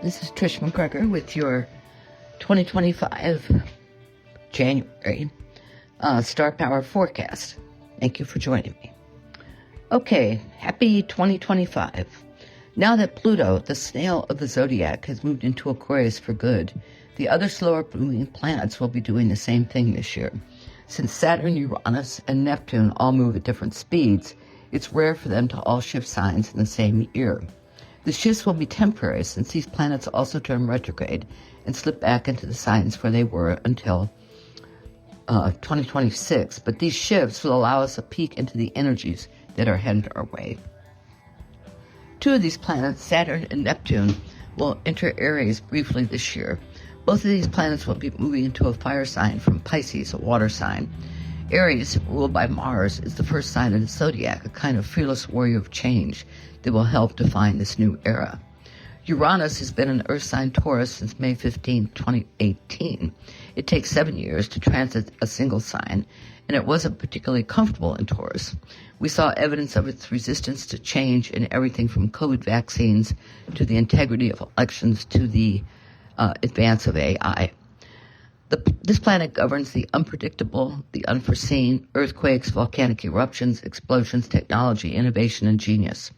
This is Trish MacGregor with your 2025 January Star Power Forecast. Thank you for joining me. Okay, happy 2025. Now that Pluto, the snail of the zodiac, has moved into Aquarius for good, the other slower moving planets will be doing the same thing this year. Since Saturn, Uranus, and Neptune all move at different speeds, it's rare for them to all shift signs in the same year. The shifts will be temporary since these planets also turn retrograde and slip back into the signs where they were until 2026, but these shifts will allow us a peek into the energies that are headed our way. Two of these planets, Saturn and Neptune, will enter Aries briefly this year. Both of these planets will be moving into a fire sign from Pisces, a water sign. Aries, ruled by Mars, is the first sign of the zodiac, a kind of fearless warrior of change that will help define this new era. Uranus has been an Earth sign Taurus since May 15, 2018. It takes 7 years to transit a single sign, and it wasn't particularly comfortable in Taurus. We saw evidence of its resistance to change in everything from COVID vaccines to the integrity of elections to the advance of AI. This planet governs the unpredictable, the unforeseen, earthquakes, volcanic eruptions, explosions, technology, innovation, and genius.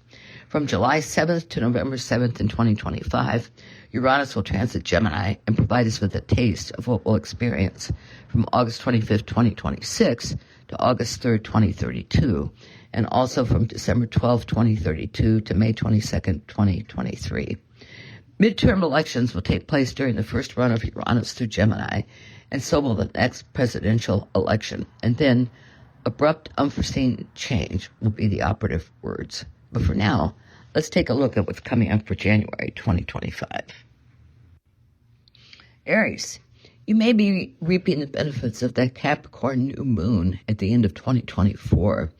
From July 7th to November 7th in 2025, Uranus will transit Gemini and provide us with a taste of what we'll experience from August 25th, 2026 to August 3rd, 2032, and also from December 12th, 2032 to May 22nd, 2023. Midterm elections will take place during the first run of Uranus through Gemini, and so will the next presidential election. And then, abrupt, unforeseen change will be the operative words. But for now, let's take a look at what's coming up for January 2025. Aries, you may be reaping the benefits of that Capricorn new moon at the end of 2024,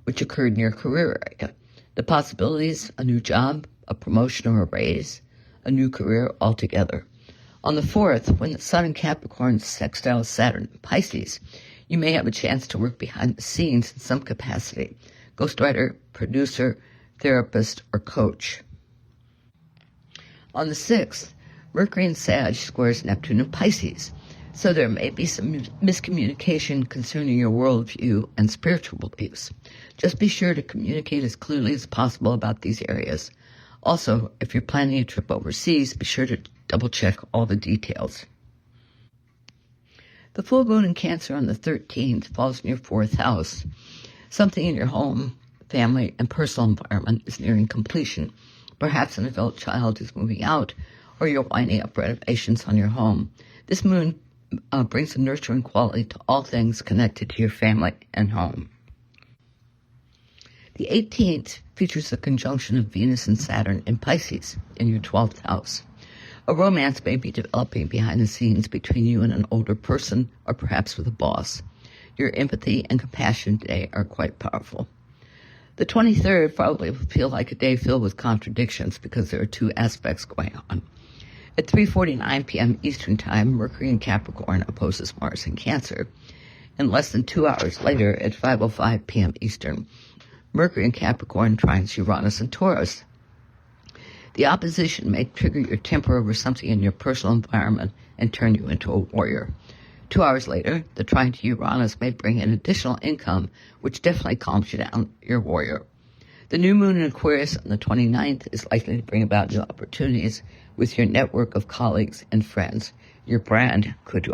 which occurred in your career area. The possibilities, a new job, a promotion or a raise, a new career altogether. On the 4th, when the Sun in Capricorn sextiles Saturn in Pisces, you may have a chance to work behind the scenes in some capacity, ghostwriter, producer, therapist, or coach. On the 6th, Mercury in Sag squares Neptune in Pisces, so there may be some miscommunication concerning your worldview and spiritual beliefs. Just be sure to communicate as clearly as possible about these areas. Also, if you're planning a trip overseas, be sure to double-check all the details. The full moon in Cancer on the 13th falls in your 4th house. Something in your home, family, and personal environment is nearing completion. Perhaps an adult child is moving out, or you're winding up renovations on your home. This moon brings a nurturing quality to all things connected to your family and home. The 18th features a conjunction of Venus and Saturn in Pisces in your 12th house. A romance may be developing behind the scenes between you and an older person, or perhaps with a boss. Your empathy and compassion today are quite powerful. The 23rd probably will feel like a day filled with contradictions because there are two aspects going on. At 3:49 p.m. Eastern Time, Mercury in Capricorn opposes Mars in Cancer. And less than 2 hours later, at 5:05 p.m. Eastern, Mercury in Capricorn trines Uranus in Taurus. The opposition may trigger your temper over something in your personal environment and turn you into a warrior. 2 hours later, the trine to Uranus may bring in additional income, which definitely calms you down, your warrior. The new moon in Aquarius on the 29th is likely to bring about new opportunities with your network of colleagues and friends. Your brand could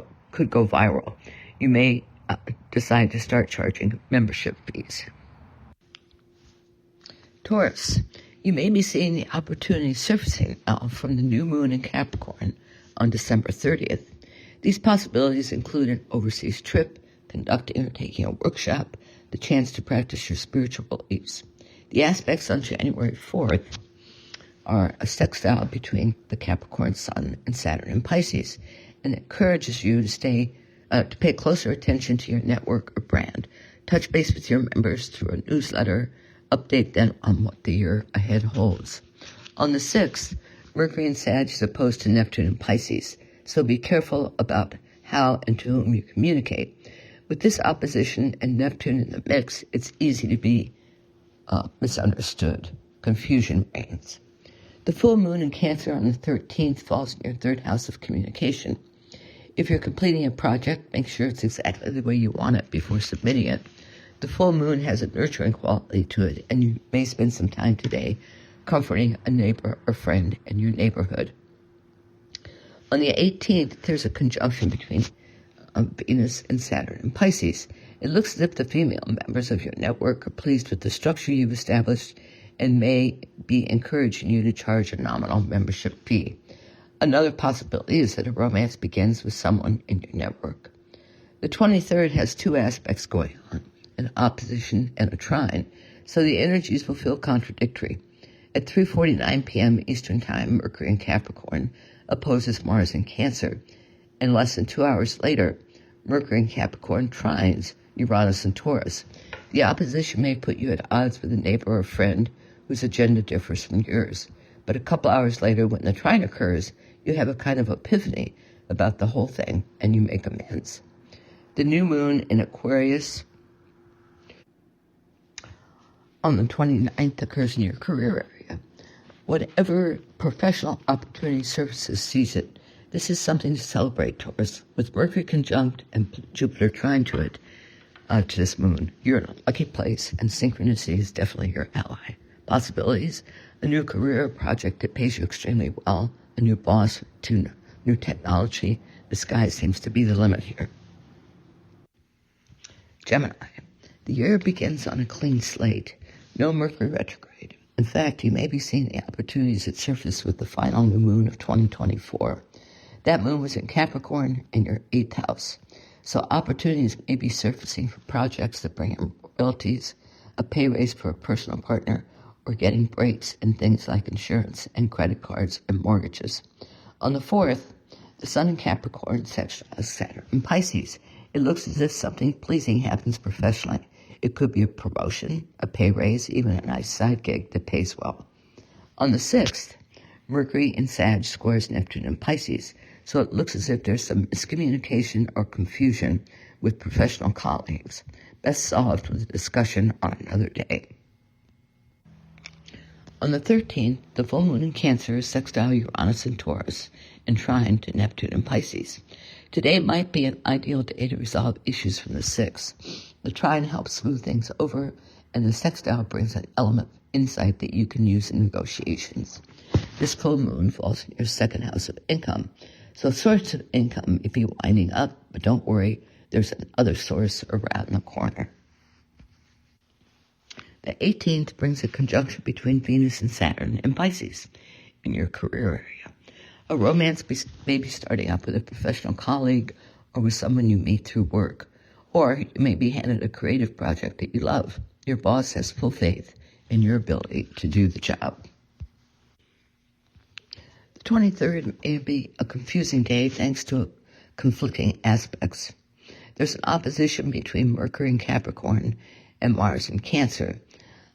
go viral. You may decide to start charging membership fees. Taurus, you may be seeing the opportunity surfacing now from the new moon in Capricorn on December 30th. These possibilities include an overseas trip, conducting or taking a workshop, the chance to practice your spiritual beliefs. The aspects on January 4th are a sextile between the Capricorn Sun and Saturn in Pisces, and encourages you to pay closer attention to your network or brand. Touch base with your members through a newsletter. Update them on what the year ahead holds. On the 6th, Mercury in Sag is opposed to Neptune in Pisces, so be careful about how and to whom you communicate. With this opposition and Neptune in the mix, it's easy to be misunderstood. Confusion reigns. The full moon in Cancer on the 13th falls in your third house of communication. If you're completing a project, make sure it's exactly the way you want it before submitting it. The full moon has a nurturing quality to it, and you may spend some time today comforting a neighbor or friend in your neighborhood. On the 18th, there's a conjunction between Venus and Saturn in Pisces. It looks as if the female members of your network are pleased with the structure you've established and may be encouraging you to charge a nominal membership fee. Another possibility is that a romance begins with someone in your network. The 23rd has two aspects going on, an opposition and a trine, so the energies will feel contradictory. At 3:49 p.m. Eastern Time, Mercury in Capricorn opposes Mars in Cancer, and less than 2 hours later, Mercury in Capricorn trines Uranus and Taurus. The opposition may put you at odds with a neighbor or friend whose agenda differs from yours, but a couple hours later, when the trine occurs, you have a kind of epiphany about the whole thing, and you make amends. The new moon in Aquarius on the 29th occurs in your career area. Whatever professional opportunity surfaces sees it. This is something to celebrate, Taurus. With Mercury conjunct and Jupiter trine to it, to this moon, you're in a lucky place, and synchronicity is definitely your ally. Possibilities: a new career project that pays you extremely well, a new boss, new technology. The sky seems to be the limit here. Gemini. The year begins on a clean slate. No Mercury retrograde. In fact, you may be seeing the opportunities that surface with the final new moon of 2024. That moon was in Capricorn in your 8th house. So opportunities may be surfacing for projects that bring in royalties, a pay raise for a personal partner, or getting breaks in things like insurance and credit cards and mortgages. On the 4th, the Sun in Capricorn sextiles Saturn in Pisces. It looks as if something pleasing happens professionally. It could be a promotion, a pay raise, even a nice side gig that pays well. On the 6th, Mercury in Sag squares Neptune in Pisces, so it looks as if there's some miscommunication or confusion with professional colleagues. Best solved with a discussion on another day. On the 13th, the full moon in Cancer is sextile Uranus and Taurus, and trine to Neptune in Pisces. Today might be an ideal day to resolve issues from the 6th. The trine helps smooth things over, and the sextile brings an element of insight that you can use in negotiations. This full moon falls in your 2nd house of income, so source of income may be winding up, but don't worry, there's another source around the corner. The 18th brings a conjunction between Venus and Saturn in Pisces in your career area. A romance may be starting up with a professional colleague or with someone you meet through work. Or you may be handed a creative project that you love. Your boss has full faith in your ability to do the job. The 23rd may be a confusing day thanks to conflicting aspects. There's an opposition between Mercury in Capricorn and Mars in Cancer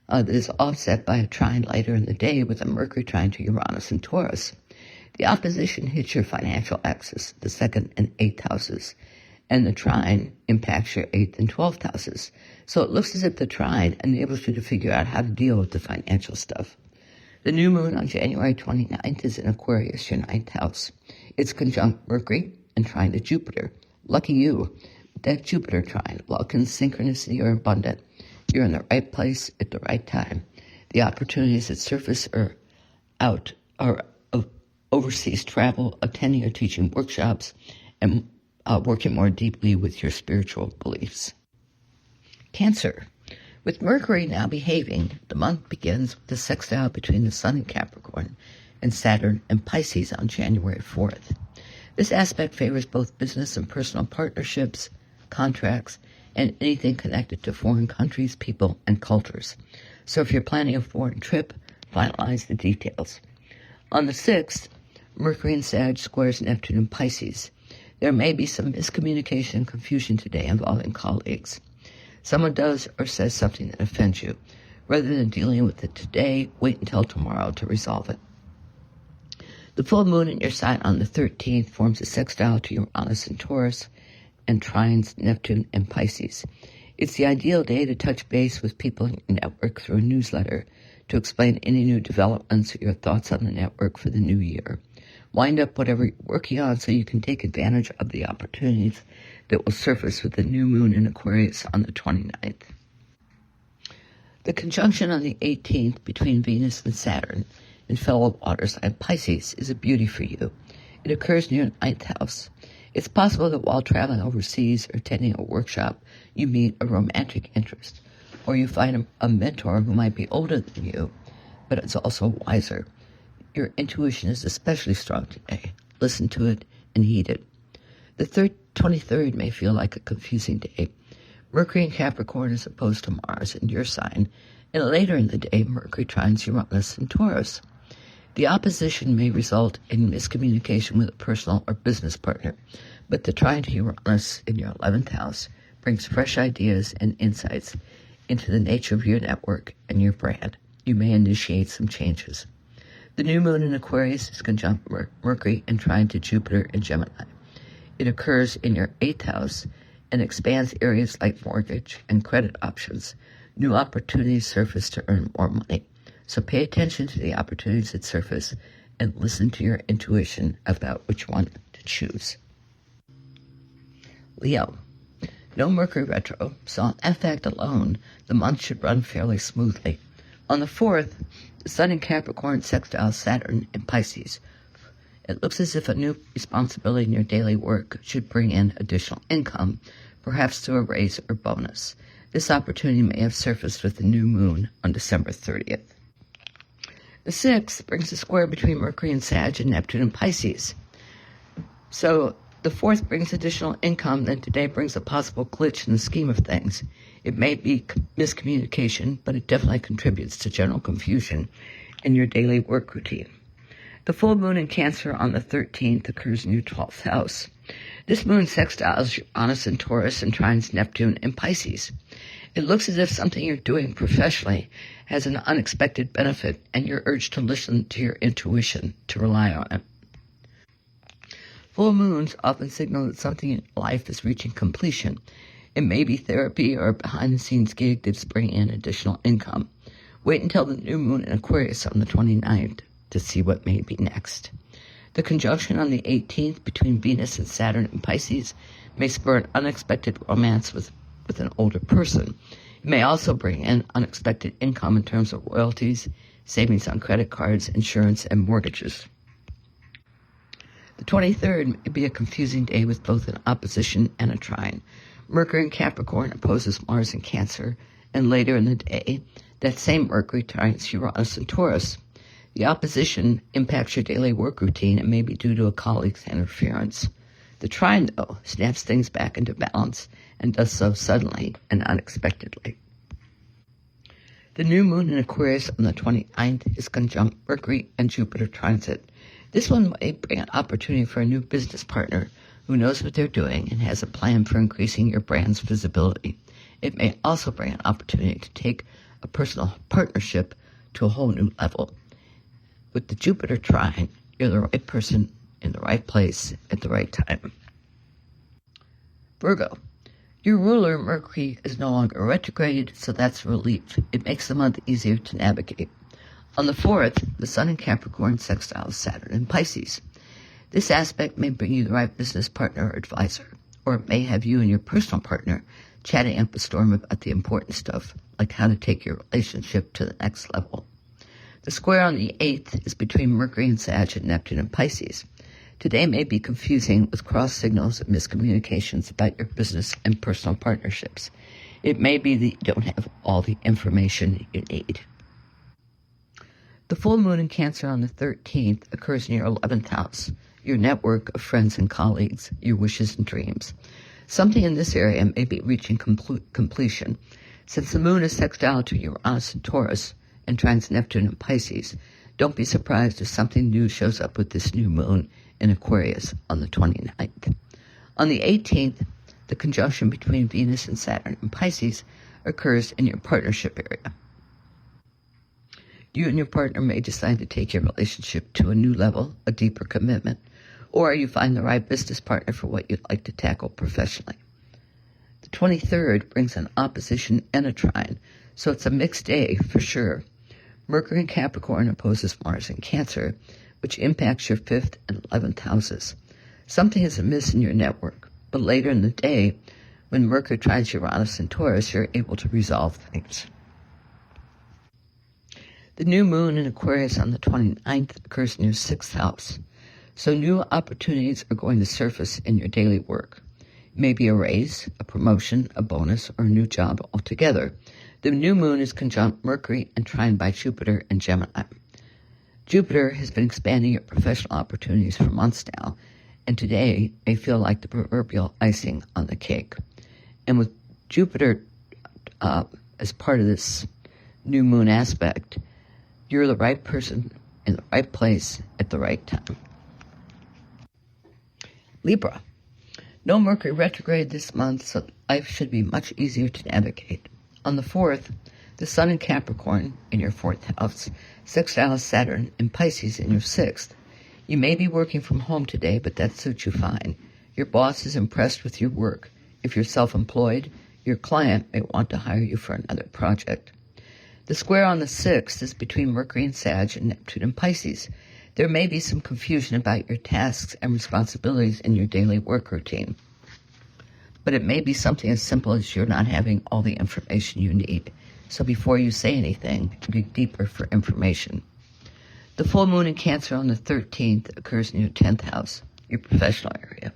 that is offset by a trine later in the day with a Mercury trine to Uranus and Taurus. The opposition hits your financial axis, the 2nd and 8th houses, and the trine impacts your 8th and 12th houses. So it looks as if the trine enables you to figure out how to deal with the financial stuff. The new moon on January 29th is in Aquarius, your 9th house. It's conjunct Mercury and trine to Jupiter. Lucky you. That Jupiter trine, luck and synchronicity are abundant. You're in the right place at the right time. The opportunities that surface are of overseas travel, attending or teaching workshops, and working more deeply with your spiritual beliefs. Cancer. With Mercury now behaving, the month begins with the sextile between the Sun in Capricorn and Saturn in Pisces on January 4th. This aspect favors both business and personal partnerships, contracts, and anything connected to foreign countries, people, and cultures. So if you're planning a foreign trip, finalize the details. On the 6th, Mercury in Sag squares Neptune in Pisces. There may be some miscommunication and confusion today involving colleagues. Someone does or says something that offends you. Rather than dealing with it today, wait until tomorrow to resolve it. The full moon in your sign on the 13th forms a sextile to Uranus and Taurus and trines Neptune and Pisces. It's the ideal day to touch base with people in your network through a newsletter, to explain any new developments or your thoughts on the network for the new year. Wind up whatever you're working on so you can take advantage of the opportunities that will surface with the new moon in Aquarius on the 29th. The conjunction on the 18th between Venus and Saturn in fellow water sign Pisces is a beauty for you. It occurs in your 9th house. It's possible that while traveling overseas or attending a workshop, you meet a romantic interest, or you find a mentor who might be older than you, but is also wiser. Your intuition is especially strong today. Listen to it and heed it. The 23rd may feel like a confusing day. Mercury in Capricorn is opposed to Mars in your sign, and later in the day, Mercury trines Uranus in Taurus. The opposition may result in miscommunication with a personal or business partner, but the trine to Uranus in your 11th house brings fresh ideas and insights into the nature of your network and your brand. You may initiate some changes. The new moon in Aquarius is conjunct Mercury and trine to Jupiter in Gemini. It occurs in your 8th house and expands areas like mortgage and credit options. New opportunities surface to earn more money. So pay attention to the opportunities that surface and listen to your intuition about which one to choose. Leo. No Mercury retro, so on that fact alone, the month should run fairly smoothly. On the 4th, the Sun in Capricorn sextiles Saturn in Pisces. It looks as if a new responsibility in your daily work should bring in additional income, perhaps through a raise or bonus. This opportunity may have surfaced with the new moon on December 30th. The 6th brings a square between Mercury and Sag and Neptune and Pisces. So the 4th brings additional income, and today brings a possible glitch in the scheme of things. It may be miscommunication, but it definitely contributes to general confusion in your daily work routine. The full moon in Cancer on the 13th occurs in your 12th house. This moon sextiles Uranus in Taurus and trines Neptune in Pisces. It looks as if something you're doing professionally has an unexpected benefit, and you're urged to listen to your intuition, to rely on it. Full moons often signal that something in life is reaching completion. It may be therapy or a behind-the-scenes gig that's bringing in additional income. Wait until the new moon in Aquarius on the 29th to see what may be next. The conjunction on the 18th between Venus and Saturn in Pisces may spur an unexpected romance with an older person. It may also bring in unexpected income in terms of royalties, savings on credit cards, insurance, and mortgages. The 23rd may be a confusing day with both an opposition and a trine. Mercury in Capricorn opposes Mars in Cancer, and later in the day, that same Mercury trines Uranus in Taurus. The opposition impacts your daily work routine and may be due to a colleague's interference. The trine, though, snaps things back into balance and does so suddenly and unexpectedly. The new moon in Aquarius on the 29th is conjunct Mercury and Jupiter transit. This one may bring an opportunity for a new business partner who knows what they're doing and has a plan for increasing your brand's visibility. It may also bring an opportunity to take a personal partnership to a whole new level. With the Jupiter trine, you're the right person in the right place at the right time. Virgo. Your ruler, Mercury, is no longer retrograde, so that's a relief. It makes the month easier to navigate. On the 4th, the Sun in Capricorn sextiles Saturn in Pisces. This aspect may bring you the right business partner or advisor, or it may have you and your personal partner chatting up a storm about the important stuff, like how to take your relationship to the next level. The square on the 8th is between Mercury and Sag and Neptune and Pisces. Today may be confusing with cross signals and miscommunications about your business and personal partnerships. It may be that you don't have all the information you need. The full moon in Cancer on the 13th occurs in your 11th house, your network of friends and colleagues, your wishes and dreams. Something in this area may be reaching completion. Since the moon is sextile to Uranus and Taurus and trines Neptune and Pisces, don't be surprised if something new shows up with this new moon in Aquarius on the 29th. On the 18th, the conjunction between Venus and Saturn in Pisces occurs in your partnership area. You and your partner may decide to take your relationship to a new level, a deeper commitment, or you find the right business partner for what you'd like to tackle professionally. The 23rd brings an opposition and a trine, so it's a mixed day for sure. Mercury in Capricorn opposes Mars in Cancer, which impacts your 5th and 11th houses. Something is amiss in your network, but later in the day, when Mercury trines Uranus in Taurus, you're able to resolve things. The new moon in Aquarius on the 29th occurs in your 6th house, so new opportunities are going to surface in your daily work. It may be a raise, a promotion, a bonus, or a new job altogether. The new moon is conjunct Mercury and trined by Jupiter and Gemini. Jupiter has been expanding your professional opportunities for months now, and today may feel like the proverbial icing on the cake. And with Jupiter as part of this new moon aspect, you're the right person in the right place at the right time. Libra. No Mercury retrograde this month, so life should be much easier to navigate. On the 4th, the Sun in Capricorn in your 4th house, sextiles Saturn in Pisces in your 6th. You may be working from home today, but that suits you fine. Your boss is impressed with your work. If you're self-employed, your client may want to hire you for another project. The square on the 6th is between Mercury and Sag and Neptune in Pisces. There may be some confusion about your tasks and responsibilities in your daily work routine. But it may be something as simple as you're not having all the information you need. So before you say anything, dig deeper for information. The full moon in Cancer on the 13th occurs in your 10th house, your professional area.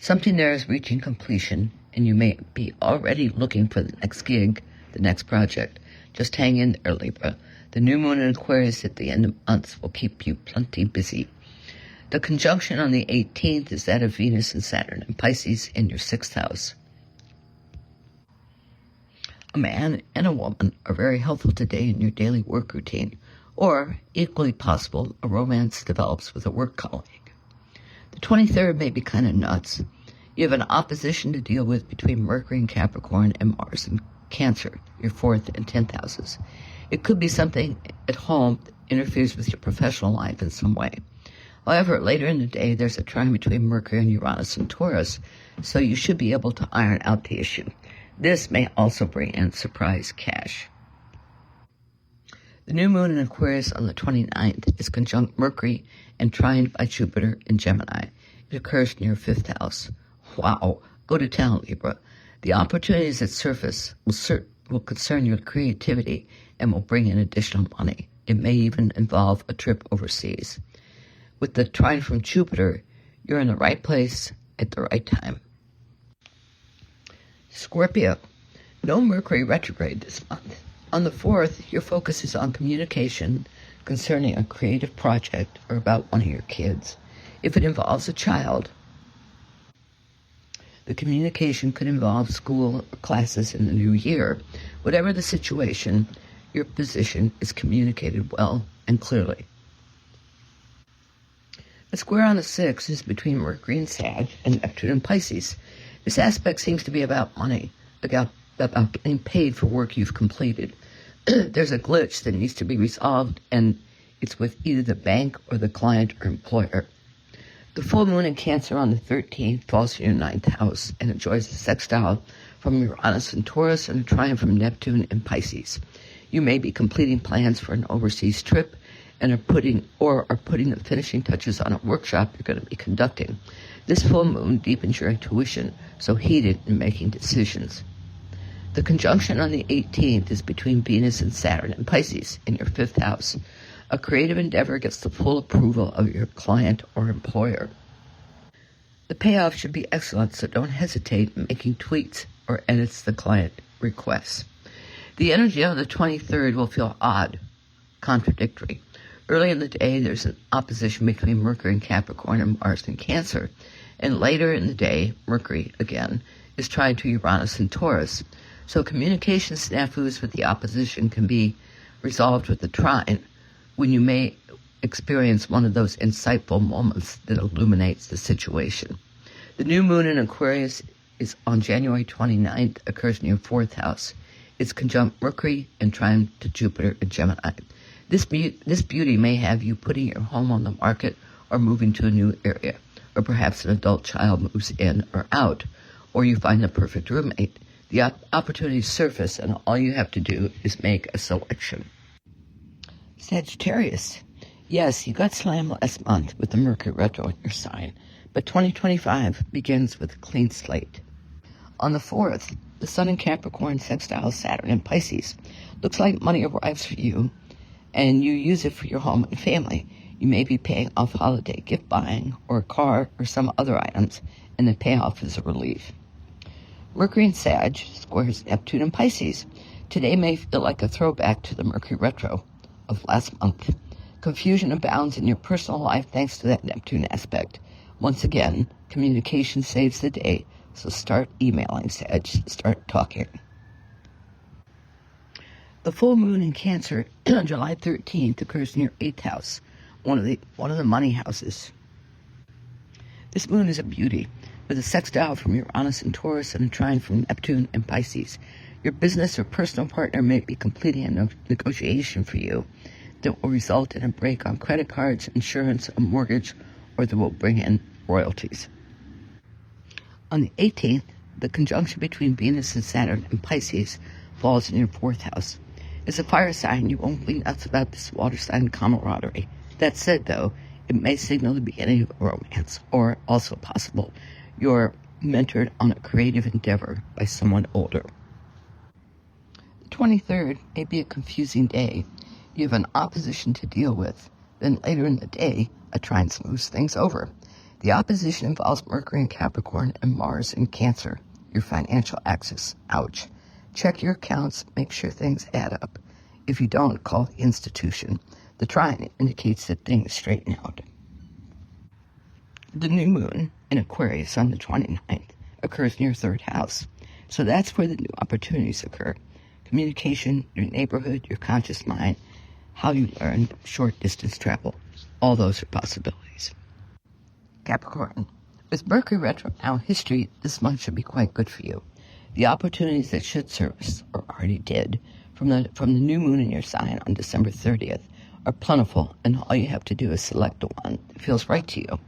Something there is reaching completion, and you may be already looking for the next gig, the next project. Just hang in there, Libra. The new moon in Aquarius at the end of months will keep you plenty busy. The conjunction on the 18th is that of Venus and Saturn in Pisces in your 6th house. A man and a woman are very helpful today in your daily work routine, or, equally possible, a romance develops with a work colleague. The 23rd may be kind of nuts. You have an opposition to deal with between Mercury in Capricorn and Mars in Cancer, your 4th and 10th houses. It could be something at home that interferes with your professional life in some way. However, later in the day, there's a trine between Mercury and Uranus in Taurus, so you should be able to iron out the issue. This may also bring in surprise cash. The new moon in Aquarius on the 29th is conjunct Mercury and trined by Jupiter in Gemini. It occurs near your 5th house. Wow, go to town, Libra. The opportunities that surface will concern your creativity and will bring in additional money. It may even involve a trip overseas. With the trine from Jupiter, you're in the right place at the right time. Scorpio. No Mercury retrograde this month. On the 4th, your focus is on communication concerning a creative project or about one of your kids. If it involves a child, the communication could involve school or classes in the new year. Whatever the situation, your position is communicated well and clearly. The square on the 6th is between Mercury and Sag and Neptune and Pisces. This aspect seems to be about money, about getting paid for work you've completed. There's a glitch that needs to be resolved, and it's with either the bank or the client or employer. The full moon in Cancer on the 13th falls in your 9th house and enjoys a sextile from Uranus and Taurus and a trine from Neptune and Pisces. You may be completing plans for an overseas trip and are putting the finishing touches on a workshop you're going to be conducting. This full moon deepens your intuition, so heed it in making decisions. The conjunction on the 18th is between Venus and Saturn in Pisces in your 5th house. A creative endeavor gets the full approval of your client or employer. The payoff should be excellent, so don't hesitate in making tweaks or edits the client requests. The energy on the 23rd will feel odd, contradictory. Early in the day, there's an opposition between Mercury in Capricorn and Mars in Cancer. And later in the day, Mercury, again, is trying to Uranus in Taurus. So communication snafus with the opposition can be resolved with the trine, when you may experience one of those insightful moments that illuminates the situation. The new moon in Aquarius is on January 29th, occurs in your 4th house. It's conjunct Mercury and trine to Jupiter in Gemini. This beauty may have you putting your home on the market or moving to a new area, or perhaps an adult child moves in or out, or you find the perfect roommate. The opportunities surface, and all you have to do is make a selection. Sagittarius. Yes, you got slammed last month with the Mercury retro in your sign, but 2025 begins with a clean slate. On the 4th, the Sun in Capricorn sextiles Saturn in Pisces. Looks like money arrives for you, and you use it for your home and family. You may be paying off holiday gift buying or a car or some other items, and the payoff is a relief. Mercury in Sag squares Neptune in Pisces. Today may feel like a throwback to the Mercury retro of last month. Confusion abounds in your personal life thanks to that Neptune aspect. Once again, communication saves the day, so start emailing, Sag. Start talking. The full moon in Cancer on July 13th occurs in your 8th house, one of the money houses. This moon is a beauty, with a sextile from Uranus and Taurus and a trine from Neptune and Pisces. Your business or personal partner may be completing a negotiation for you that will result in a break on credit cards, insurance, a mortgage, or that will bring in royalties. On the 18th, the conjunction between Venus and Saturn in Pisces falls in your 4th house. As a fire sign, you won't be nuts about this water sign camaraderie. That said, though, it may signal the beginning of a romance, or also possible you're mentored on a creative endeavor by someone older. The 23rd may be a confusing day. You have an opposition to deal with. Then later in the day, a trine smooths things over. The opposition involves Mercury in Capricorn and Mars in Cancer, your financial axis. Ouch. Check your accounts, make sure things add up. If you don't, call the institution. The trine indicates that things straighten out. The new moon in Aquarius on the 29th occurs in your 3rd house. So that's where the new opportunities occur. Communication, your neighborhood, your conscious mind, how you learn, short distance travel. All those are possibilities. Capricorn. With Mercury retro now in history, this month should be quite good for you. The opportunities that should surface, or already did, from the new moon in your sign on December 30th are plentiful, and all you have to do is select the one that feels right to you.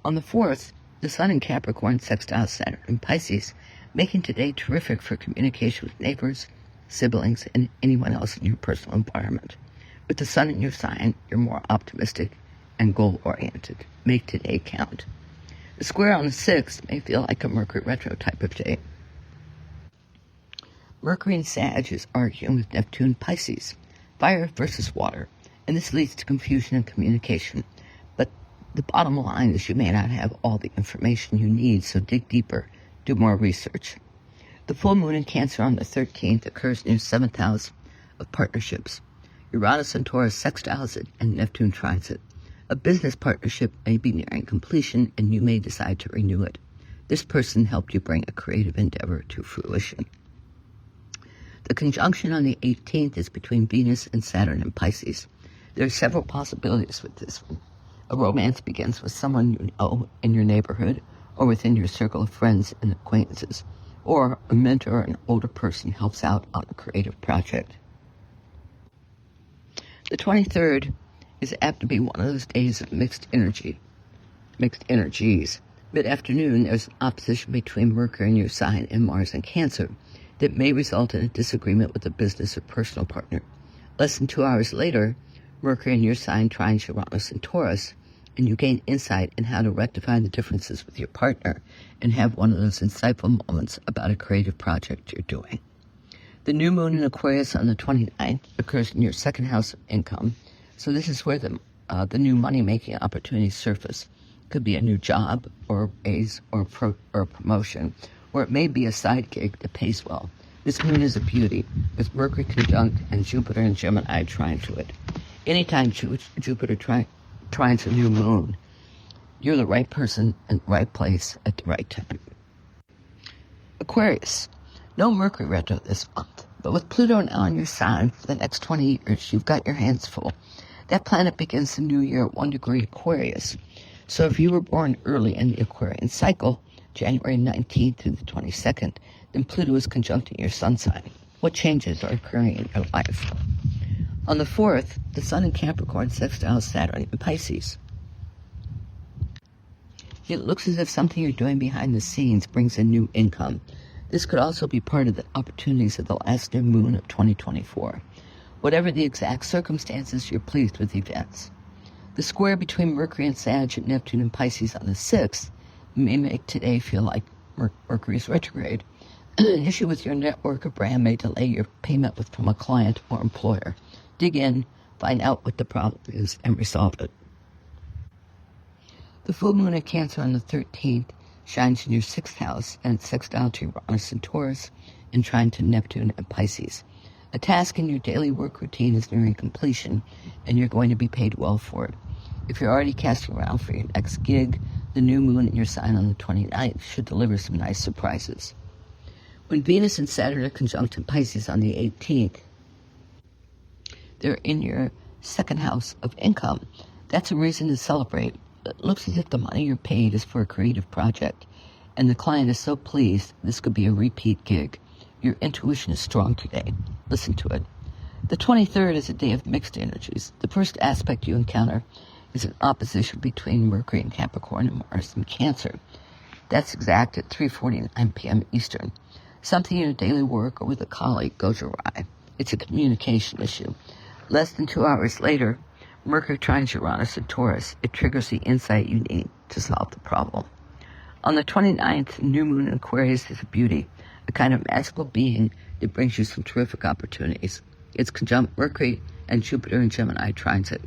On the 4th, the Sun in Capricorn sextiles Saturn in Pisces, making today terrific for communication with neighbors, siblings, and anyone else in your personal environment. With the Sun in your sign, you're more optimistic and goal-oriented. Make today count. The square on the 6th may feel like a Mercury retro type of day. Mercury in Sag is arguing with Neptune Pisces, fire versus water, and this leads to confusion in communication. But the bottom line is you may not have all the information you need, so dig deeper, do more research. The full moon in Cancer on the 13th occurs in your 7th house of partnerships. Uranus and Taurus sextiles it, and Neptune trines it. A business partnership may be nearing completion, and you may decide to renew it. This person helped you bring a creative endeavor to fruition. The conjunction on the 18th is between Venus and Saturn in Pisces. There are several possibilities with this one. A romance begins with someone you know in your neighborhood or within your circle of friends and acquaintances, or a mentor or an older person helps out on a creative project. The 23rd is apt to be one of those days of mixed energies. Mid-afternoon, there's an opposition between Mercury in your sign and Mars in Cancer that may result in a disagreement with a business or personal partner. Less than 2 hours later, Mercury in your sign trines Uranus and Taurus, and you gain insight in how to rectify the differences with your partner and have one of those insightful moments about a creative project you're doing. The new moon in Aquarius on the 29th occurs in your 2nd house of income, so this is where the new money-making opportunities surface. It could be a new job or a raise or a promotion, or it may be a side gig that pays well. This moon is a beauty, with Mercury conjunct and Jupiter and Gemini trine to it. Anytime Jupiter trines a new moon, you're the right person in the right place at the right time. Aquarius. No Mercury retro this month, but with Pluto now in your sign for the next 20 years, you've got your hands full. That planet begins the new year at 1 degree Aquarius. So if you were born early in the Aquarian cycle, January 19th through the 22nd, then Pluto is conjuncting your sun sign. What changes are occurring in your life? On the 4th, the Sun in Capricorn sextiles Saturn in Pisces. It looks as if something you're doing behind the scenes brings in new income. This could also be part of the opportunities of the last new moon of 2024. Whatever the exact circumstances, you're pleased with events. The square between Mercury and Sag and Neptune and Pisces on the 6th may make today feel like Mercury's retrograde. An issue with your network or brand may delay your payment from a client or employer. Dig in, find out what the problem is, and resolve it. The full moon in Cancer on the 13th shines in your 6th house, and it's sextile to Uranus and Taurus, and trine to Neptune and Pisces. A task in your daily work routine is nearing completion, and you're going to be paid well for it. If you're already casting around for your next gig, the new moon in your sign on the 29th should deliver some nice surprises. When Venus and Saturn are conjunct in Pisces on the 18th, they're in your 2nd house of income. That's a reason to celebrate. It looks as if the money you're paid is for a creative project, and the client is so pleased this could be a repeat gig. Your intuition is strong today. Listen to it. The 23rd is a day of mixed energies. The first aspect you encounter is an opposition between Mercury and Capricorn and Mars in Cancer. That's exact at 3:49 p.m. Eastern. Something in your daily work or with a colleague goes awry. It's a communication issue. Less than 2 hours later, Mercury trines Uranus and Taurus. It triggers the insight you need to solve the problem. On the 29th, new moon in Aquarius is a beauty, a kind of magical being that brings you some terrific opportunities. It's conjunct Mercury, and Jupiter in Gemini trines it.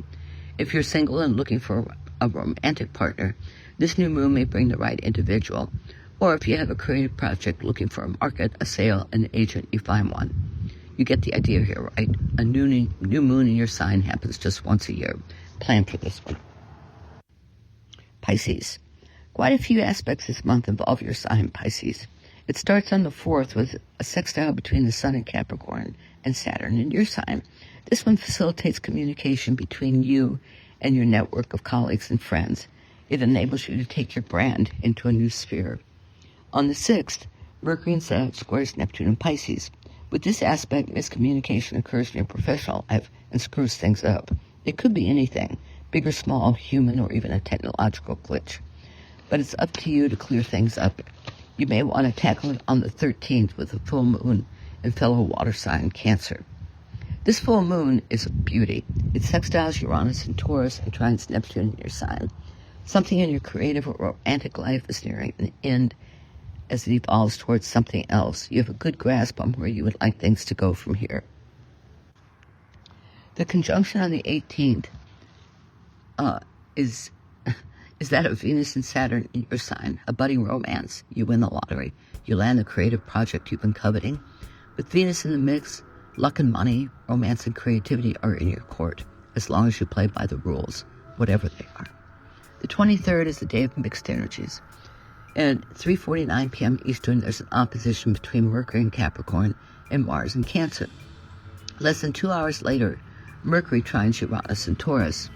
If you're single and looking for a romantic partner, this new moon may bring the right individual. Or if you have a creative project looking for a market, a sale, an agent, you find one. You get the idea here, right? A new moon in your sign happens just once a year. Plan for this one. Pisces. Quite a few aspects this month involve your sign, Pisces. It starts on the 4th with a sextile between the Sun and Capricorn and Saturn in your sign. This one facilitates communication between you and your network of colleagues and friends. It enables you to take your brand into a new sphere. On the 6th, Mercury and Sag squares Neptune and Pisces. With this aspect, miscommunication occurs in your professional life and screws things up. It could be anything, big or small, human, or even a technological glitch. But it's up to you to clear things up. You may want to tackle it on the 13th with a full moon and fellow water sign Cancer. This full moon is a beauty. It sextiles Uranus and Taurus and trines Neptune in your sign. Something in your creative or romantic life is nearing an end as it evolves towards something else. You have a good grasp on where you would like things to go from here. The conjunction on the 18th is that of Venus and Saturn in your sign, a budding romance. You win the lottery. You land the creative project you've been coveting. With Venus in the mix, luck and money, romance and creativity are in your court, as long as you play by the rules, whatever they are. The 23rd is the day of mixed energies. At 3:49 p.m. Eastern, there's an opposition between Mercury and Capricorn and Mars and Cancer. Less than 2 hours later, Mercury trines Uranus and Taurus.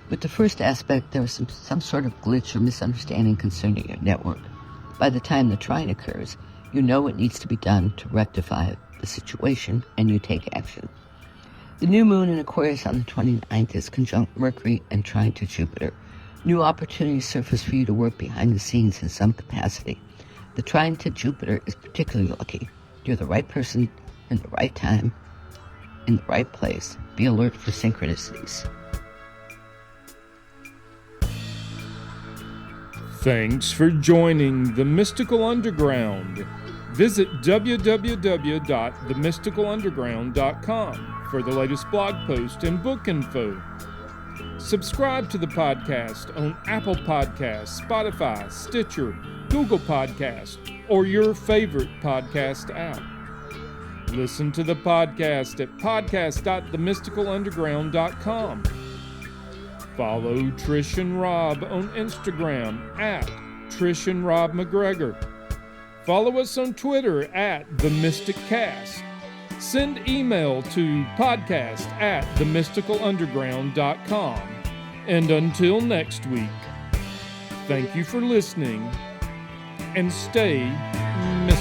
With the first aspect, there was some sort of glitch or misunderstanding concerning your network. By the time the trine occurs, you know what needs to be done to rectify the situation, and you take action. The new moon in Aquarius on the 29th is conjunct Mercury and trine to Jupiter. New opportunities surface for you to work behind the scenes in some capacity. The trine to Jupiter is particularly lucky. You're the right person in the right time, in the right place. Be alert for synchronicities. Thanks for joining the Mystical Underground. Visit www.themysticalunderground.com for the latest blog post and book info. Subscribe to the podcast on Apple Podcasts, Spotify, Stitcher, Google Podcasts, or your favorite podcast app. Listen to the podcast at podcast.themysticalunderground.com. Follow Trish and Rob on Instagram at Trish and Rob MacGregor. Follow us on Twitter at TheMysticCast. Send email to podcast@themysticalunderground.com. And until next week, thank you for listening and stay mystical.